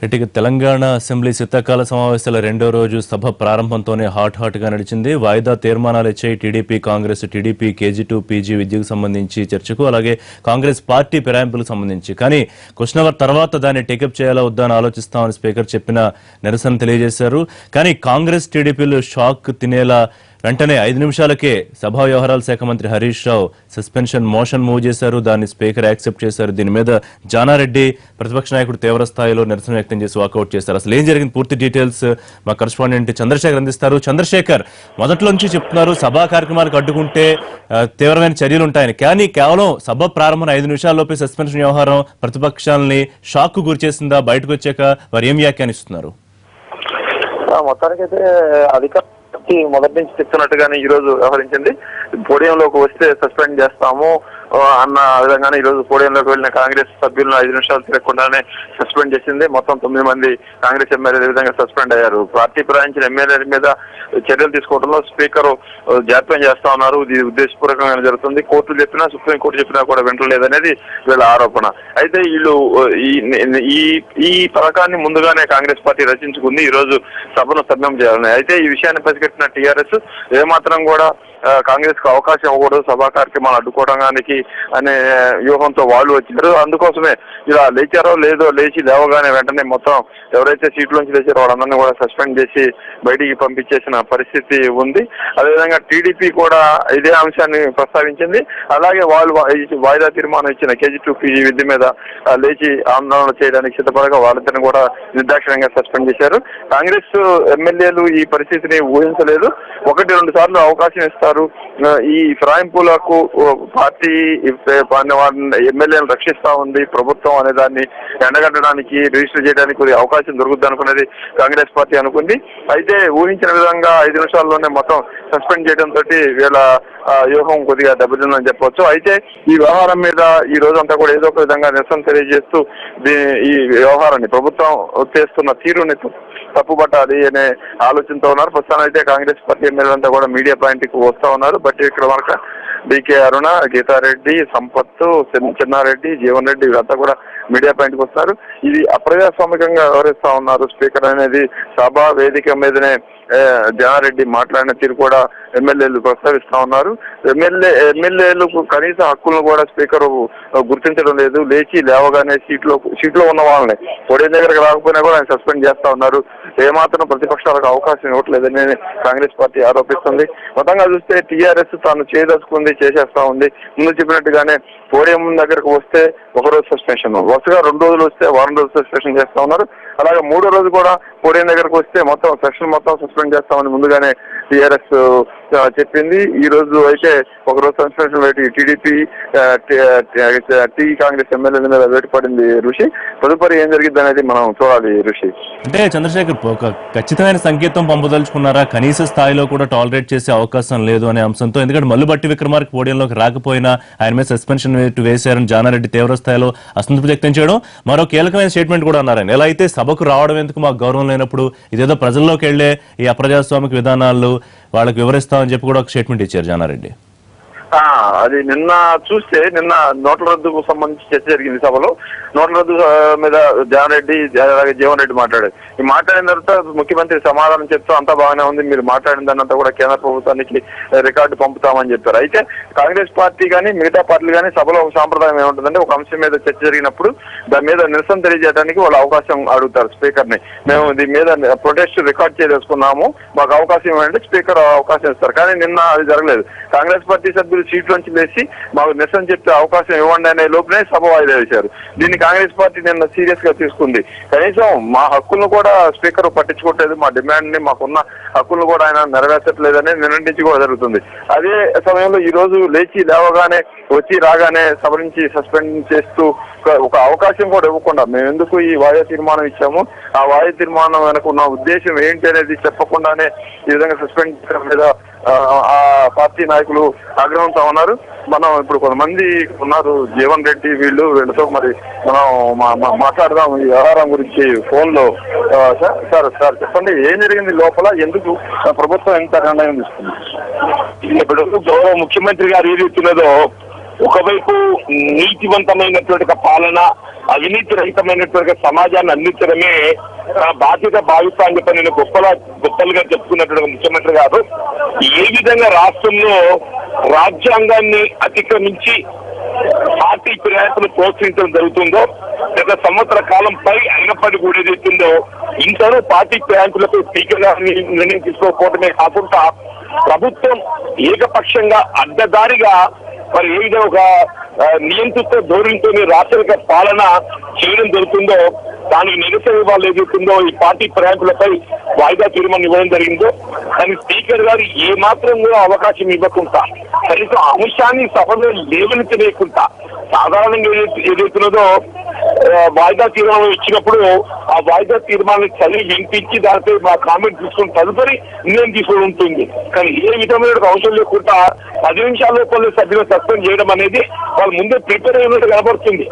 ఇటు తెలంగాణ అసెంబ్లీ శీతాకాల సమావేశాల రెండో రోజు సభ ప్రారంభంతోనే హాట్గా నడిచింది. వాయిదా తీర్మానాలు ఇచ్చాయి టీడీపీ, కాంగ్రెస్. టీడీపీ కేజీ2 పీజీ విద్యకు సంబంధించి చర్చకు, అలాగే కాంగ్రెస్ పార్టీ ఫిరాయింపులకు సంబంధించి. కానీ క్వశ్చన్ అవర్ తర్వాత దాన్ని టేకప్ చేయాలా వద్దా అని ఆలోచిస్తామని స్పీకర్ చెప్పిన నిరసన తెలియజేశారు. కానీ కాంగ్రెస్, టీడీపీలు షాక్ తినేలా వెంటనే 5 నిమిషాలకే సభా వ్యవహారాల శాఖ మంత్రి Harish Rao suspension motion move చేశారు. దాన్ని స్పీకర్ యాక్సెప్ట్ చేశారు. దీని మీద జానారెడ్డి ప్రతిపక్ష నాయకుడు తీవ్ర స్థాయిలో నిరసన వ్యక్తం చేసి వాకౌట్ చేశారు. అసలు ఏం జరిగింది పూర్తి డీటెయిల్స్ మా కరెస్పాండెంట్ చంద్రశేఖర్ అందిస్తారు. చంద్రశేఖర్, మొదట్లోంచి చెప్తున్నారు సభా కార్యక్రమాలకు అడ్డుకుంటే తీవ్రమైన చర్యలు ఉంటాయని. కానీ కేవలం సభ ప్రారంభం 5 నిమిషాల్లోపే సస్పెన్షన్ వ్యవహారం ప్రతిపక్షాలని షాక్ కు గురిచేసిందా? బయటకు వచ్చాక వారు ఏం వ్యాఖ్యానిస్తున్నారు? మొత్తానికైతే అధికార మొదటి నుంచి చెప్తున్నట్టుగానే ఈ రోజు వ్యవహరించింది. పోడియంలోకి వస్తే సస్పెండ్ చేస్తాము అన్న విధంగానే ఈ రోజు పోడియంలోకి వెళ్లిన కాంగ్రెస్ సభ్యులను 5 నిమిషాలు తిరగకుండానే సస్పెండ్ చేసింది. మొత్తం 9 మంది కాంగ్రెస్ ఎమ్మెల్యేలు ఈ విధంగా సస్పెండ్ అయ్యారు. పార్టీ ఫిరాయించిన ఎమ్మెల్యేల మీద చర్యలు తీసుకోవడంలో స్పీకర్ జాప్యం చేస్తా ఉన్నారు. ఇది ఉద్దేశపూర్వకంగా జరుగుతుంది. కోర్టులు చెప్పినా, సుప్రీంకోర్టు చెప్పినా కూడా వింటలేదనేది వీళ్ళ ఆరోపణ. అయితే వీళ్ళు ఈ పథకాన్ని ముందుగానే కాంగ్రెస్ పార్టీ రచించుకుంది ఈ రోజు సభను స్థగ్నం చేయాలని. అయితే ఈ విషయాన్ని పసిగట్టిన టీఆర్ఎస్ ఏమాత్రం కూడా కాంగ్రెస్ కు అవకాశం ఇవ్వకూడదు, సభా కార్యక్రమాలు అడ్డుకోవడానికి అనే వ్యూహంతో వాళ్ళు వచ్చారు. అందుకోసమే ఇలా లేచారో లేదో లేచి లేవగానే వెంటనే మొత్తం ఎవరైతే సీట్లోంచి లేచారో వాళ్ళందరినీ కూడా సస్పెండ్ చేసి బయటికి పంపించేసిన పరిస్థితి ఉంది. అదేవిధంగా టీడీపీ కూడా ఇదే అంశాన్ని ప్రస్తావించింది. అలాగే వాళ్ళు వాయిదా తీర్మానం ఇచ్చిన కేజీ2 పీజీ విద్య మీద లేచి ఆందోళన చేయడానికి సిద్ధపడగా వాళ్ళిద్దరిని కూడా నిర్దాక్షిణ్యంగా సస్పెండ్ చేశారు. కాంగ్రెస్ ఎమ్మెల్యేలు ఈ పరిస్థితిని ఊహించలేదు. 1-2 సార్లు అవకాశం ఇస్తారు. ఈ ఫిరాయింపులకు పార్టీ ఎమ్మెల్యేలను రక్షిస్తా ఉంది ప్రభుత్వం అనే దాన్ని ఎండగట్టడానికి, రిజిస్టర్ చేయడానికి అవకాశం దొరుకుద్ది అనుకునేది కాంగ్రెస్ పార్టీ అనుకుంది. అయితే ఊహించిన విధంగా 5 నిమిషాల్లోనే మొత్తం సస్పెండ్ చేయడంతో వీళ్ళ వ్యూహం కొద్దిగా దెబ్బతిందని చెప్పవచ్చు. అయితే ఈ వ్యవహారం మీద ఈ రోజంతా కూడా ఏదో ఒక విధంగా నిరసన తెలియజేస్తూ ఈ వ్యవహారాన్ని ప్రభుత్వం చేస్తున్న తీరుని తప్పుపట్టాలి అనే ఆలోచనతో ఉన్నారు. ప్రస్తుతం అయితే కాంగ్రెస్ పార్టీ ఎమ్మెల్యేలంతా కూడా మీడియా పాయింట్కి వస్తా ఉన్నారు. బట్టి విక్రమార్క, డికే అరుణ, గీతారెడ్డి, సంపత్, చిన్నారెడ్డి, జీవన్ రెడ్డి వీళ్ళంతా కూడా మీడియా పాయింట్కి వస్తున్నారు. ఇది అప్రజాస్వామికంగా వ్యవహరిస్తా ఉన్నారు స్పీకర్ అనేది సభా వేదిక మీదనే జానారెడ్డి మాట్లాడిన తీరు కూడా ఎమ్మెల్యేలు ప్రస్తావిస్తా ఉన్నారు. ఎమ్మెల్యేలకు కనీస హక్కులను కూడా స్పీకర్ గుర్తించడం లేదు. లేచి లేవగానే సీట్లో ఉన్న వాళ్ళని పొడి దగ్గరకు రాకపోయినా కూడా ఆయన సస్పెండ్ చేస్తా ఉన్నారు. ఏమాత్రం ప్రతిపక్షాలకు అవకాశం ఇవ్వట్లేదని కాంగ్రెస్ పార్టీ ఆరోపిస్తుంది. మొత్తంగా చూస్తే టీఆర్ఎస్ తాను చేయదలుచుకుంది చేసేస్తా ఉంది. ముందు చెప్పినట్టుగానే పోడియం దగ్గరకు వస్తే 1 రోజు సస్పెన్షన్, వరుసగా 2 రోజులు వస్తే వారం రోజులు సస్పెన్షన్ చేస్తా ఉన్నారు. అలాగే 3వ రోజు కూడా పోడియం దగ్గరకు వస్తే మొత్తం సెక్షన్ మొత్తం సస్పెండ్ చేస్తామని ముందుగానే టీఆర్ఎస్ చెప్పింది. ఈ రోజు అయితే 1 రోజు సస్పెన్షన్ పెట్టి టీడీపీ, కాంగ్రెస్ ఎమ్మెల్యేల మీద వేటుపడింది ఋషి. తదుపరి ఏం జరిగింది అనేది మనం చూడాలి ఋషి. అంటే చంద్రశేఖర్, ఒక ఖచ్చితమైన సంకేతం పంపదలుచుకున్నారా? కనీస స్థాయిలో కూడా టాలరేట్ చేసే అవకాశం లేదు అనే అంశంతో. ఎందుకంటే మల్లుబట్టి విక్రమార్క పోడియంలోకి రాకపోయినా ఆయన మీద సస్పెన్షన్ వేశారని జానారెడ్డి తీవ్ర స్థాయిలో అసంతృప్తి వ్యక్తం చేయడం, మరో కీలకమైన స్టేట్మెంట్ కూడా అన్నారని. ఎలా అయితే సభకు రావడం ఎందుకు, మాకు గౌరవం లేనప్పుడు ఇదేదో ప్రజల్లోకి వెళ్లే ఈ అప్రజాస్వామిక విధానాలు వాళ్ళకి వివరిస్తామని చెప్పి కూడా ఒక స్టేట్మెంట్ ఇచ్చారు జానారెడ్డి. అది నిన్న చూస్తే నోట్ల రద్దుకు సంబంధించి చర్చ జరిగింది సభలో. నోట్ల రద్దు మీద జానారెడ్డి, అలాగే జీవన్ రెడ్డి మాట్లాడారు. ఈ మాట్లాడిన తర్వాత ముఖ్యమంత్రి సమాధానం చెప్తూ అంతా బాగానే ఉంది, మీరు మాట్లాడిన దాన్నంతా కూడా కేంద్ర ప్రభుత్వానికి రికార్డు పంపుతామని చెప్పారు. అయితే కాంగ్రెస్ పార్టీ కానీ మిగతా పార్టీలు కానీ సభలో ఒక సాంప్రదాయం ఏముంటుందంటే, ఒక అంశం మీద చర్చ జరిగినప్పుడు దాని మీద నిరసన తెలియజేయడానికి వాళ్ళు అవకాశం అడుగుతారు స్పీకర్ ని. మేము దీని మీద ప్రొటెస్ట్ రికార్డ్ చేసుకున్నాము, మాకు అవకాశం ఇవ్వండి, స్పీకర్ అవకాశం ఇస్తారు. కానీ నిన్న అది జరగలేదు. కాంగ్రెస్ పార్టీ సభ్యులు సీట్లోంచి లేచి మాకు నిరసన చెప్పే అవకాశం ఇవ్వండి అనే లోపునే సభ వాయిదా వేశారు. దీన్ని కాంగ్రెస్ పార్టీ నిన్న సీరియస్ గా తీసుకుంది. కనీసం మా హక్కులను కూడా స్పీకర్ పట్టించుకోవట్లేదు, మా డిమాండ్ ని, మాకున్న హక్కులను కూడా ఆయన నెరవేర్చట్లేదని నిన్నటించి కూడా జరుగుతుంది. అదే సమయంలో ఈ రోజు లేచి లేవగానే వచ్చి రాగానే సభ నుంచి సస్పెండ్ చేస్తూ ఒక అవకాశం కూడా ఇవ్వకుండా, మేము ఎందుకు ఈ వాయిదా తీర్మానం ఇచ్చాము, ఆ వాయిదా తీర్మానం వెనక ఉన్న ఉద్దేశం ఏంటి అనేది చెప్పకుండానే ఈ విధంగా సస్పెండ్ చేయడం మీద ఆ పార్టీ నాయకులు ఆగ్రహంతో ఉన్నారు. మనం ఇప్పుడు కొంతమంది ఉన్నారు, జీవన్ రెడ్డి, వీళ్ళతో మరి మనం మాట్లాడదాం ఈ వ్యవహారం గురించి ఫోన్ లో. సార్ చెప్పండి, ఏం జరిగింది లోపల, ఎందుకు ప్రభుత్వం ఎంత నిర్ణయం తీసుకుంది? ఇప్పుడు గౌరవ ముఖ్యమంత్రి గారు ఏది ఇస్తున్నదో ఒకవైపు నీతివంతమైనటువంటి పాలన, అవినీతి రహితమైనటువంటి సమాజాన్ని అందించడమే బాధ్యత భావిస్తా అని చెప్పి నేను గొప్పలుగా చెప్పుకున్నటువంటి ముఖ్యమంత్రి గారు ఏ విధంగా రాష్ట్రంలో రాజ్యాంగాన్ని అతిక్రమించి పార్టీ ఫిర్యాదులు ప్రోత్సహించడం జరుగుతుందో, గత సంవత్సర కాలం పై అయినప్పటికీ కూడా ఏదైతుందో ఇంతలో పార్టీ ఫిర్యాదులపై స్పీకర్ గారిని నిర్ణయం తీసుకోకపోవడమే కాకుండా ప్రభుత్వం ఏకపక్షంగా అడ్డదారిగా మరి ఏ విధంగా ఒక నియంత్రిత ధోరణితో రాష్ట్ర పాలన చేయడం జరుగుతుందో దానికి నిరసన వాళ్ళు ఏదైతుందో ఈ పార్టీ ప్రయాణికులపై వాయిదా తీర్మానం ఇవ్వడం జరిగిందో కానీ స్పీకర్ గారు ఏ మాత్రం కూడా అవకాశం ఇవ్వకుండా కనీసం అంశాన్ని సభలో లేవనెత్తలేకుండా సాధారణంగా ఏదైతున్నదో వాయిదా తీర్మానం ఇచ్చినప్పుడు ఆ వాయిదా తీర్మానాన్ని చదివి వినిపించి దానిపై మా కామెంట్ తీసుకుని తదుపరి నిర్ణయం తీసుకుని ఉంటుంది. కానీ ఏ విధమైన అవసరం లేకుండా 10 నిమిషాల లోపల సభ్యులను సస్పెండ్ చేయడం అనేది వాళ్ళు ముందే ప్రిపేర్ అయినట్టు కనబడుతుంది.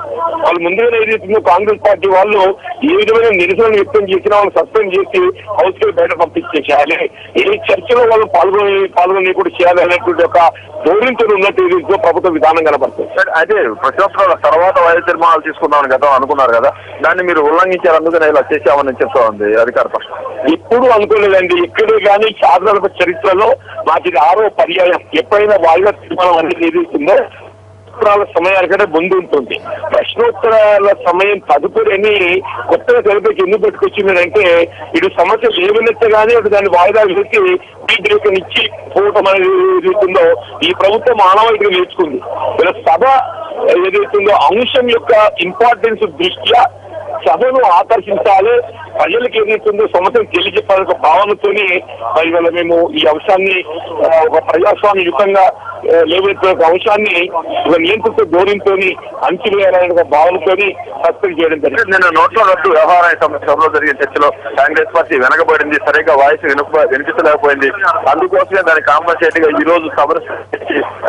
వాళ్ళు ముందుగానే ఏదైతుందో కాంగ్రెస్ పార్టీ వాళ్ళు ఏ విధమైన నిరసన వ్యక్తం చేసినా వాళ్ళు సస్పెండ్ చేసి హౌస్ కి బయట పంపించేసేయాలి, ఏ చర్చలో వాళ్ళు పాల్గొని కూడా చేయాలి అనేటువంటి ఒక ధోరణితో ఉన్నట్టు ఏదైతే ప్రభుత్వ విధానం కనబడుతుంది. అయితే ప్రతిపక్షాల తర్వాత వాయిదా తీర్మానాలు తీసుకుందామని కదా అనుకున్నారు కదా, దాన్ని మీరు ఉల్లంఘించారు, అందుకని ఇలా చేసామని చెప్తా ఉంది అధికార పక్షం. ఎప్పుడు అనుకోలేదండి, ఎక్కడే కానీ సాధారణ చరిత్రలో మాకు ఇది 6వ పర్యాయం. ఎప్పుడైనా వాయిదా తీర్మానం అనేది ఏదైతుందో ప్రశ్నోత్తరాల సమయానికంటే ముందు ఉంటుంది. ప్రశ్నోత్తరాల సమయం తదుపరి అని కొత్తగా తెరపైకి ఎందుకు పెట్టుకొచ్చిందంటే ఇటు సమస్యలు లేవనెత్తగానే అటు దాన్ని వాయిదా వేసి ఇచ్చి పోవటం అనేది ఏదైతుందో ఈ ప్రభుత్వం మానవాయితీగా నేర్చుకుంది. ఇలా సభ ఏదైతుందో అంశం యొక్క ఇంపార్టెన్స్ దృష్ట్యా సభను ఆకర్షించాలి, ప్రజలకు ఏదైతుందో సమస్యను తెలియజెప్పాలనే ఒక భావనతోని మరి వల్ల మేము ఈ అంశాన్ని ఒక ప్రజాస్వామ్యయుతంగా లేవనెత్తే అంశాన్ని ఒక నియంత్రిత ధోరణితో అంచువేయాలనే ఒక భావనతోని సస్పెండ్ చేయడం జరిగింది. నిన్న నోట్ల రద్దు వ్యవహారానికి సంబంధించి సభలో జరిగిన చర్చలో కాంగ్రెస్ పార్టీ వెనకబడింది, సరిగ్గా వాయిస్ వినిపించలేకపోయింది. అందుకోసమే దాన్ని కాంపన్సేట్ గా ఈ రోజు సభను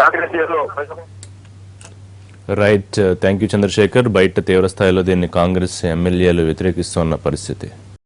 Congress right, thank you Chandrashekar. బయట తీవ్ర స్థాయిలో దీన్ని కాంగ్రెస్ ఎమ్మెల్యేలు వ్యతిరేకిస్తున్న పరిస్థితి.